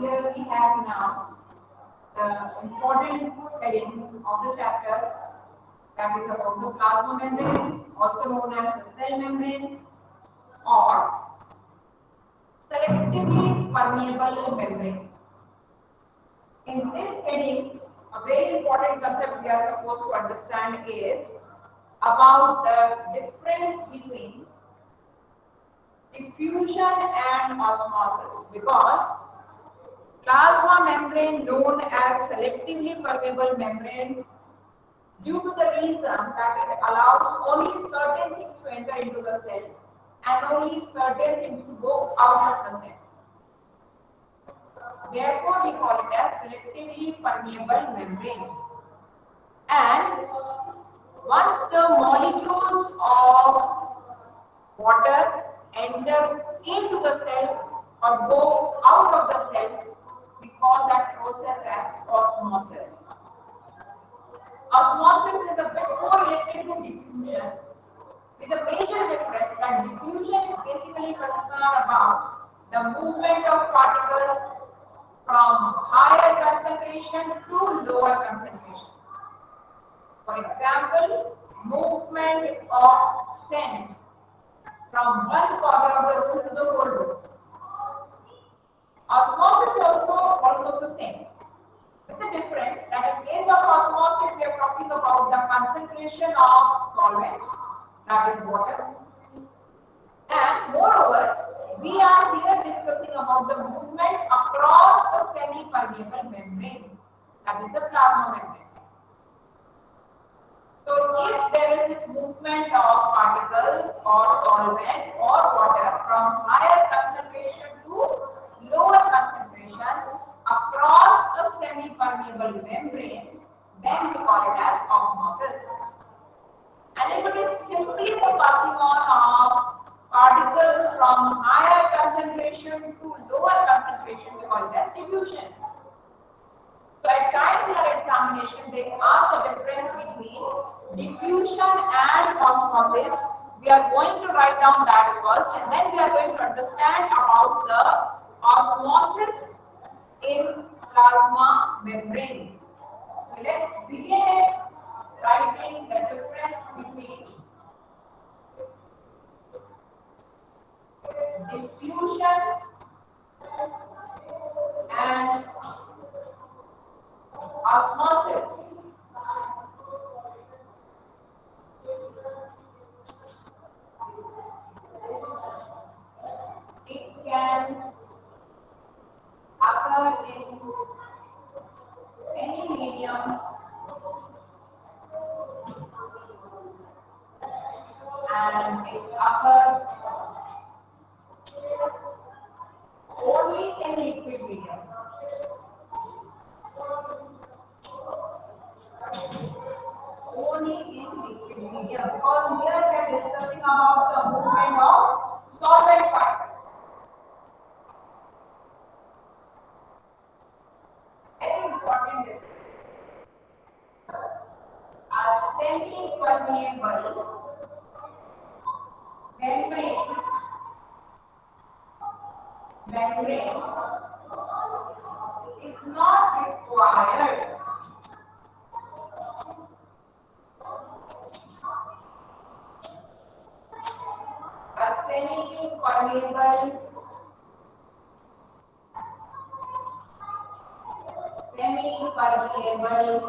Here we have now the important heading of the chapter, that is about the plasma membrane, also known as the cell membrane or selectively permeable membrane. In this heading, a very important concept we are supposed to understand is about the difference between diffusion and osmosis, because plasma membrane, known as selectively permeable membrane, due to the reason that it allows only certain things to enter into the cell and only certain things to go out of the cell. Therefore, we call it as selectively permeable membrane. And once the molecules of water enter into the cell or go out of the cell, we call that process as osmosis. Osmosis is a bit more related to diffusion, with a major difference that diffusion is basically concerned about the movement of particles from higher concentration to lower concentration. For example, movement of scent from one corner of the room to the whole room. Osmosis is also almost the same, with the difference that in case of osmosis we are talking about the concentration of solvent, that is water, and moreover we are here discussing about the movement across the semi-permeable membrane, that is the plasma membrane. So if there is this movement of particles or solvent or water from higher concentration to lower concentration across a semi-permeable membrane, then we call it as osmosis. And if it is simply the passing on of particles from higher concentration to lower concentration, we call it as diffusion. So at times in our examination, they ask the difference between diffusion and osmosis. We are going to write down that first, and then we are going to understand about the osmosis in plasma membrane. So let's begin writing the difference between diffusion and osmosis. It can occur in any medium and it occurs only in liquid medium. Only in liquid medium, because here we are discussing about the movement of solvent particles. Very important difference. A semi-permeable membrane is not required semi-permeable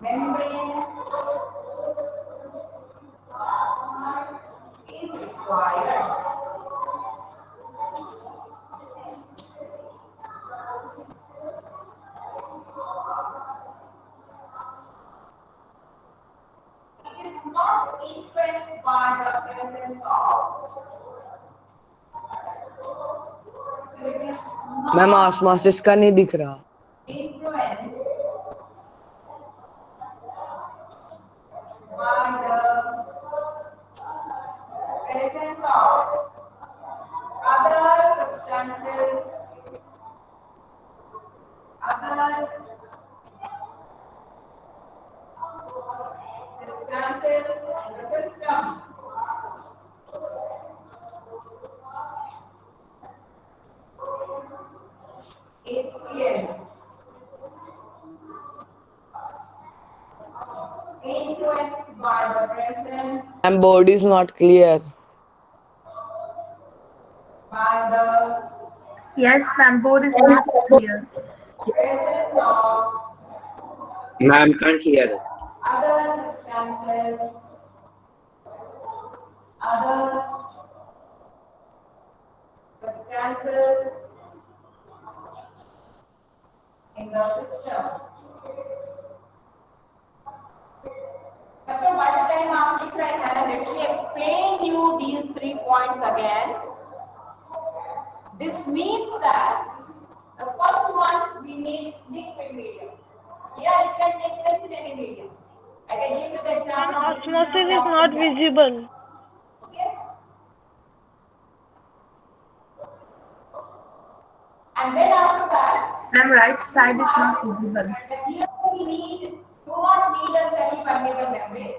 membrane is required. It is not influenced by the presence of ma'am osmosis का नहीं दिख रहा. influenced by the presence of other substances, other substances in the system. And board is not clear. by the Yes, ma'am, board is not clear. presence of Ma'am, can't hear us. other substances, other substances in the system. बच्चों by the time आप लिख रहे हैं, let me explain you these 3 points again. This means that the first one we need liquid medium. Here it can take place in any medium. I can give you the example. Osmosis is not visible. Okay. And then after that, Ma'am, right side is not visible. here we do not need a semi-permeable membrane.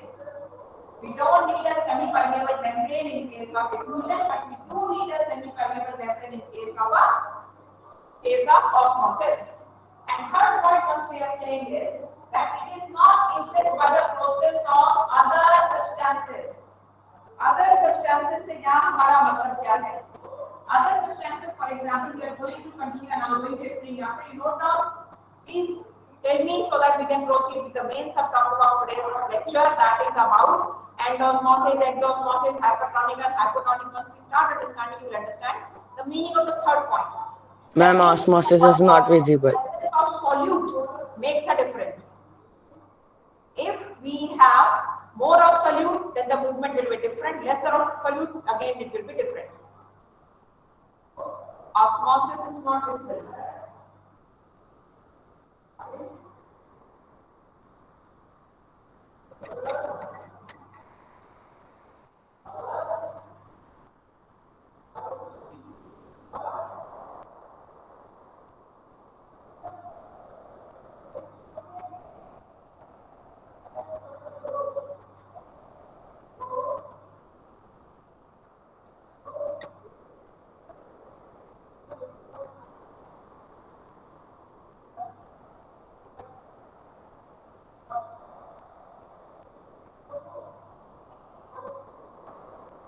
We don't need a semi-permeable membrane in case of diffusion, but we do need a semi-permeable membrane in case of osmosis. And third point what we are saying is that it is not influenced by the process of other substances. Other substances से यहाँ हमारा मतलब क्या है? Other substances, for example, we are going to continue and I'm going to explain after you note down. Please tell me so that we can proceed with the main subtopic of today's lecture, that is about endosmosis, exosmosis, hypertonic and hypotonic. Once we start understanding, you will understand the meaning of the third point. Ma'am, osmosis is not visible. Of solute makes a difference. If we have more of solute, then the movement will be different. Lesser of solute, again it will be different. Osmosis is not visible.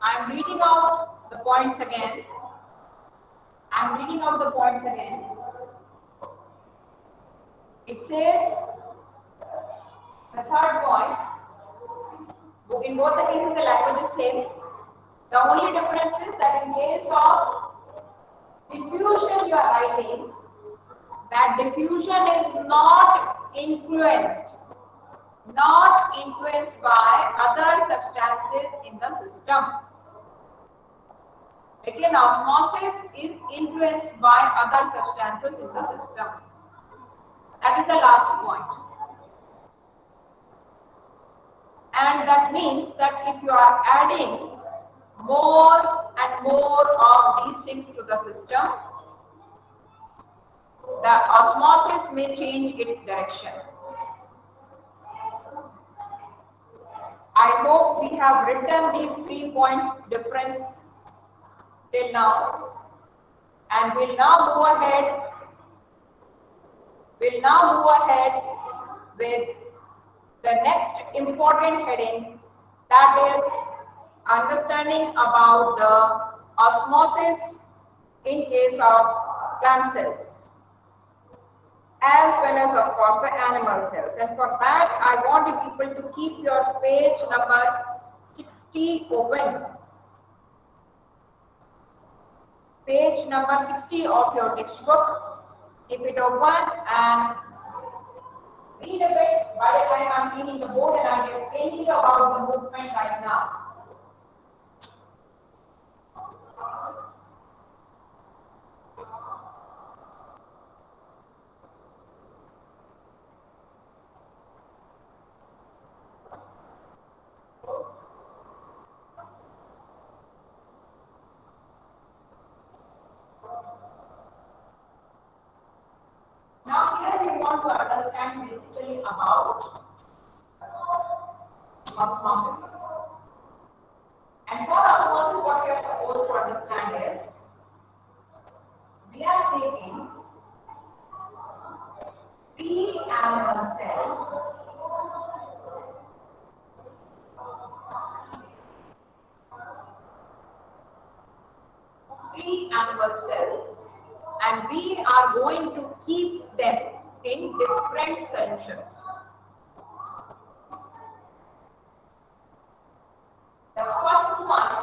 I am reading out the points again. It says the third point. In both the cases, the language is same. The only difference is that in case of diffusion, you are writing that diffusion is not influenced by other substances in the system. Again, osmosis is influenced by other substances in the system. That is the last point. And that means that if you are adding more and more of these things to the system, the osmosis may change its direction. I hope we have written these 3 points difference till now, and we'll now move ahead with the next important heading, that is understanding about the osmosis in case of plant cells, as well as of course the animal cells. And for that I want you people to keep your page number 60 open. Page number 60 of your textbook. Keep it open and read a bit while I am cleaning the board and I am explaining about the movement right now. Now here we want to understand basically about osmosis. And for osmosis, what we are supposed to understand is we are taking 3 animal cells pre-animal cells, and we are going to keep them in different solutions. The first one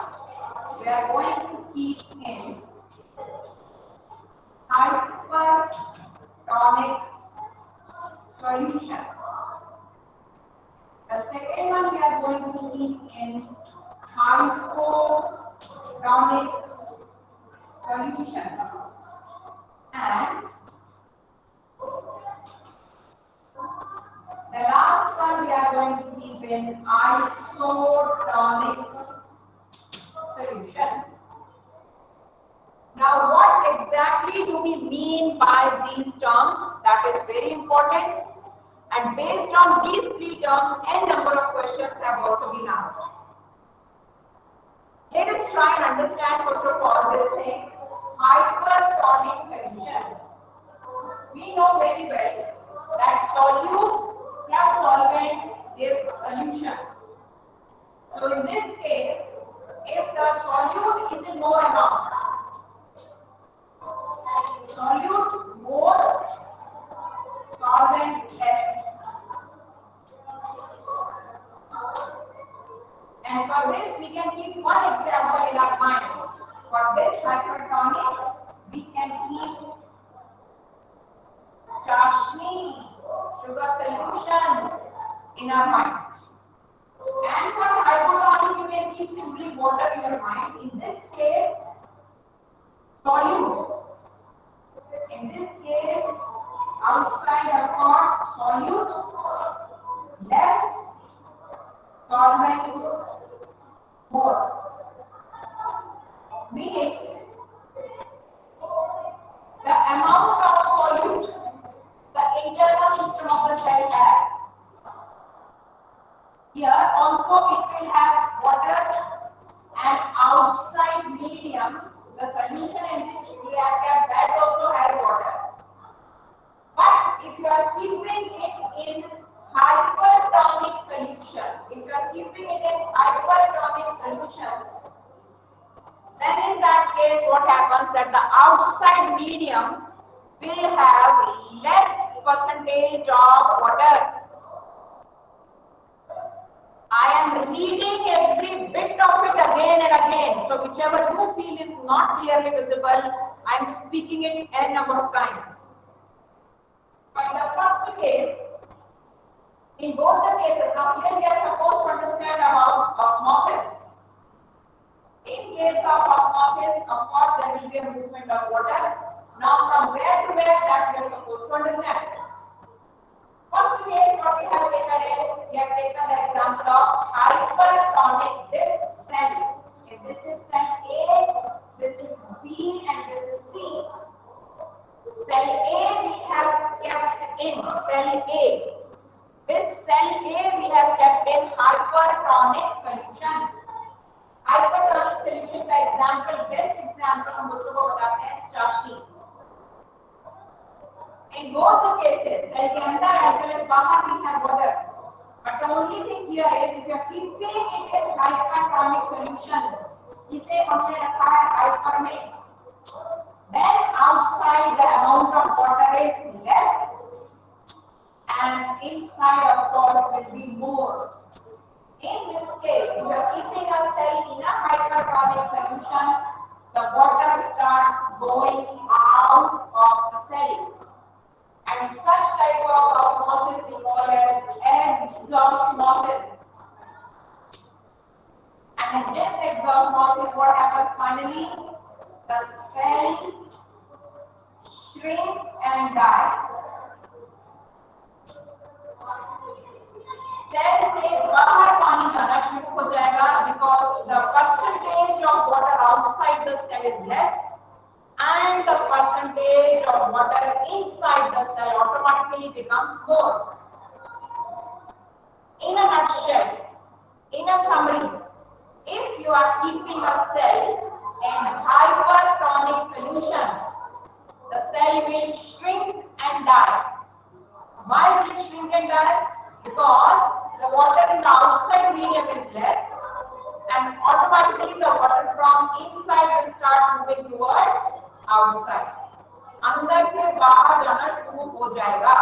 we are going to keep in hypertonic solution. The second one we are going to keep in hypotonic solution. And the last one we are going to keep in isotonic solution. Now, what exactly do we mean by these terms? That is very important. And based on these three terms, n number of questions have also been asked. Let us try and understand first of all this thing, hypertonic solution. We know very well that solute plus solvent is solution. So in this case, if the solute is in more amount, solute more, solvent less. And for this, we can keep one example in our mind. For this hypertonic, we can keep chashni, sugar solution, in our minds. And for hypotonic, you can keep simply water in your mind. In this case, solute. In this case, outside of course, solute, less, solvent, more. Meaning, the amount of solute the internal system of the cell has. Here also it will have water and outside medium, the solution in which we have kept, that also has water. But if you are keeping it in hypertonic solution, then in that case what happens that the outside medium will have less percentage of water. I am reading every bit of it again and again. So whichever you feel is not clearly visible, I am speaking it n number of times. So in the first case, in both the cases, now here we are supposed to understand about osmosis. In case of osmosis, of course, there will be a movement of water. Now from where to where, that we are supposed to understand. First case, what we have taken is, we have taken the example of hypertonic this cell. If this is cell A, this is B, and this is C. Cell A we have kept in cell A. This cell A we have kept in hypertonic solution. Hypertonic solution का example, best example हम बच्चों को बताते हैं चाशनी. In both the cases, cell के अंदर as well as बाहर we have water. But the only thing here is if you are keeping it in hypertonic solution, इसे हमने रखा है hyper में, then outside the amount of water is less. And inside of course will be more. In this case, if you are keeping a cell in a hypertonic solution, the water starts going out of the cell. And such type of osmosis we call as exosmosis. And in this exosmosis, what happens finally? The cell shrinks and dies. Cell से बाहर पानी जाना शुरू हो जाएगा because the percentage of water outside the cell is less and the percentage of water inside the cell automatically becomes more. In a nutshell, in a summary, if you are keeping a cell in hypertonic solution, the cell will shrink and die. Why will it shrink and die? Because the water in the outside medium is less and automatically the water from inside will start moving towards outside. अंदर से बाहर जाना शुरू हो जाएगा.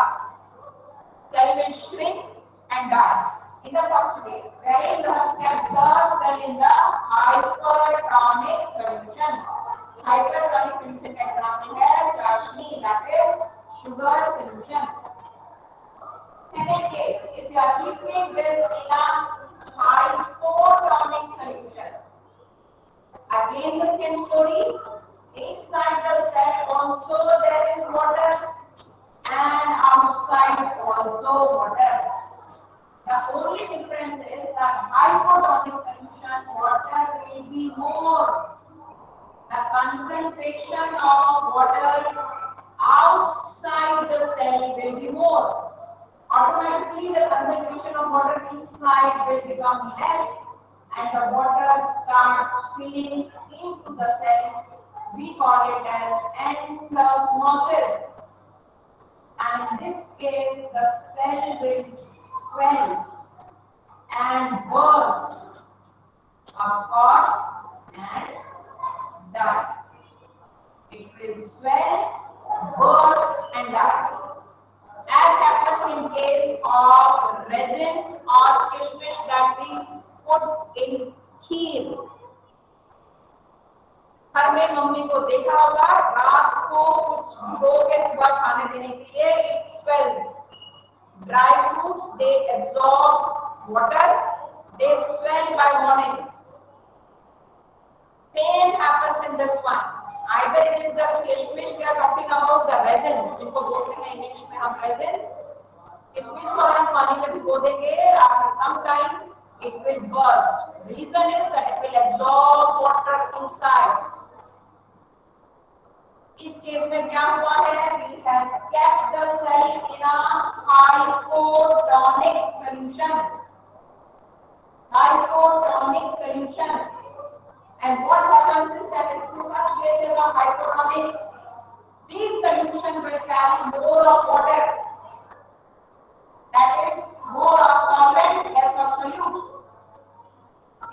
Cell will shrink and die. In the first case, wherein you have kept the cell in the hypertonic solution. Hypertonic solution example है charshni, that is sugar solution. Second case, if you are keeping this in a isotonic solution, again the same story. Inside the cell also there is water and outside also water. The only difference is that isotonic solution water will be more. The concentration of water outside the cell will be more. Automatically the concentration of water inside will become less and the water starts filling into the cell. We call it as endosmosis. And in this case the cell will swell and burst, of course, and die. It will swell, burst and die. As happens in case of resins or kishmish that we put in kheer. हर में mummy को देखा होगा रात को कुछ भिगो के सुबह खाने देने के लिए it swells. Dry fruits they absorb water, they swell by morning. Same happens in this one. Either it is the kishmish we are talking about, the resins, जिनको बोलते हैं इंग्लिश में हम resins. किशमिश को हम पानी में भिगो देंगे, after some time it will burst. Reason is that it will absorb water inside. इस केस में क्या हुआ है? We have kept the cell in a hypotonic solution. Hypotonic solution. And what happens is that in such cases of hypotonic, these solutions will carry more of water. That is, more of solvent, less of solute.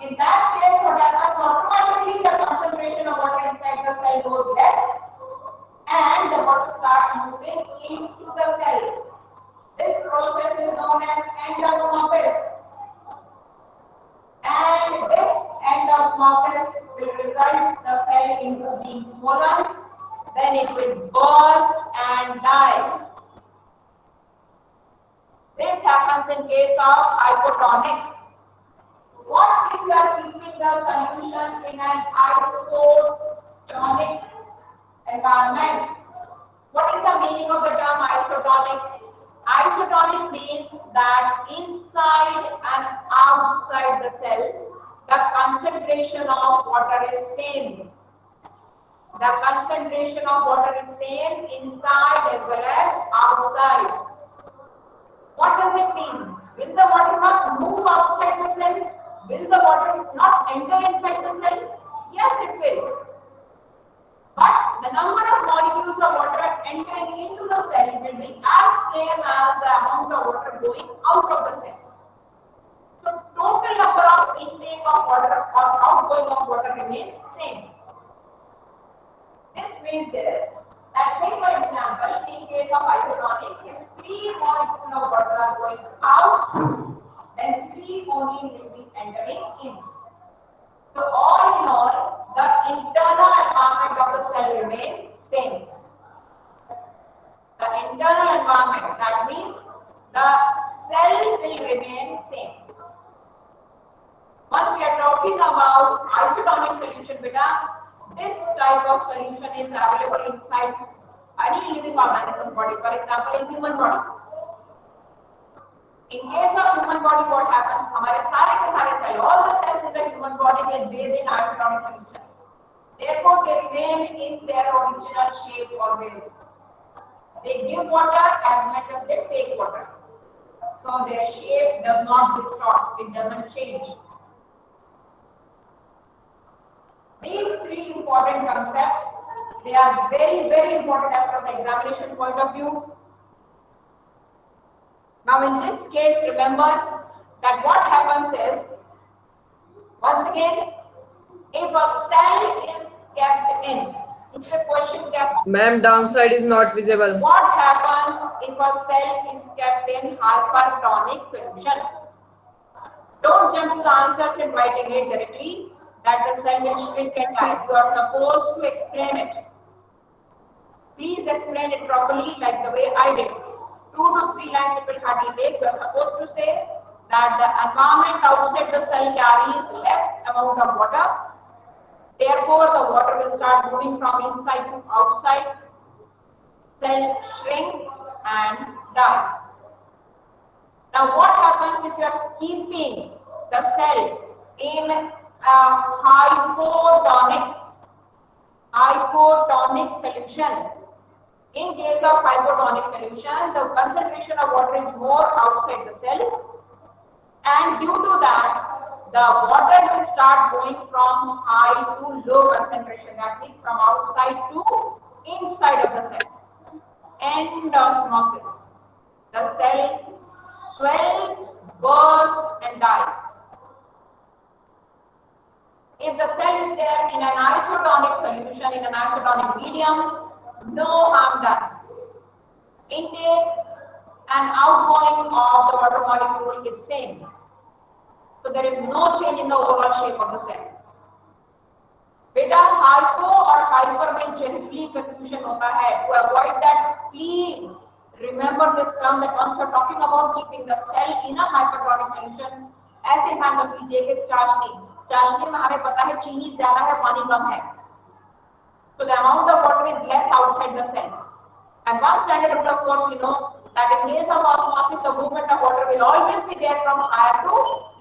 In that case, what happens? Automatically, the concentration of water inside the cell goes less, and the water starts moving into the cell. This process is known as endosmosis. And this endosmosis will result the cell into being swollen, then it will burst and die. This happens in case of hypotonic. What if you are keeping the solution in an isotonic environment? What is the meaning of the term isotonic? Isotonic means that inside and outside the cell, the concentration of water is same. The concentration of water is same inside as well as outside. What does it mean? Will the water not move outside the cell? Will the water not enter inside the cell? Yes, it will. But the number of molecules of water entering into the cell will be as same as the amount of water going out of the cell. So total number of intake of water or outgoing of water remains same. This means this, that say for example, in case of isotonic, if 3 molecules of water are going out, then 3 only will be entering in. So all in all, the internal environment of the cell remains same. The internal environment, that means the cell will remain same. Once we are talking about isotonic solution, beta, this type of solution is available inside any living organism body. For example, in human body. In case of human body, what happens? हमारे सारे के सारे cell, all the cells in the human body get bathed in isotonic solution. Therefore, they remain in their original shape always. They give water as much as they take water. So their shape does not distort, it doesn't change. These 3 important concepts, they are very, very important as from the examination point of view. Now in this case, remember that what happens is, once again, if a cell is kept in yes. Ma'am, downside is not visible. What happens if a cell is kept in hypertonic solution? Don't jump to the answers and writing it directly that the cell will shrink and die. You are supposed to explain it. Please explain it properly like the way I did. 2 to 3 lines it will hardly take. You are supposed to say that the environment outside the cell carries less amount of water. Therefore, the water will start moving from inside to outside. Cell shrink and die. Now, what happens if you are keeping the cell in a hypotonic solution? In case of hypotonic solution, the concentration of water is more outside the cell, and due to that, the water will start going from high to low concentration, that means from outside to inside of the cell. End osmosis. The cell swells, bursts, and dies. If the cell is there in an isotonic solution, in an isotonic medium, no harm done. Intake and outgoing of the water molecule is same. So there is no change in the overall shape of the cell. Beta hypo or hyper में generally confusion होता है. To avoid that, please remember this term that once you are talking about keeping the cell in a hypertonic solution, ऐसे ध्यान रख लीजिए कि चाशनी में हमें पता है चीनी ज्यादा है, पानी कम है. So the amount of water is less outside the cell. And one standard rule of course, you know that in case of osmosis, the movement of water will always be there from higher to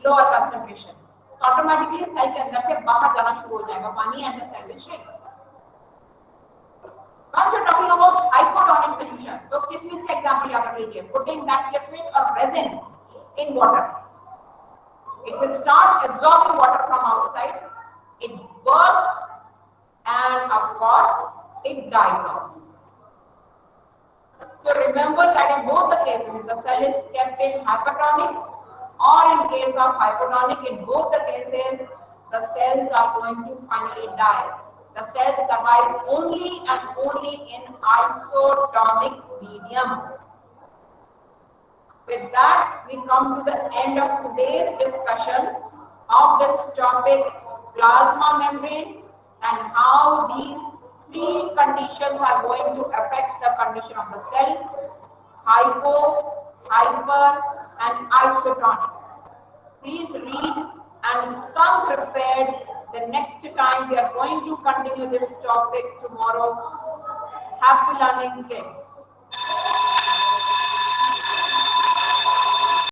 lower concentration. So automatically cell के अंदर से बाहर जाना शुरू हो जाएगा पानी and the cell will shrink. Once you're talking about hypotonic solution, तो किसमिस का example याद रख लीजिए. Putting that kismis or resin in water, it will start absorbing water from outside. It bursts. And of course, it dies off. So remember that in both the cases, the cell is kept in hypertonic or in case of hypotonic, in both the cases, the cells are going to finally die. The cells survive only and only in isotonic medium. With that, we come to the end of today's discussion of this topic, plasma membrane, and how these 3 conditions are going to affect the condition of the cell: hypo, hyper, and isotonic. Please read and come prepared. The next time we are going to continue this topic tomorrow. Happy learning, kids.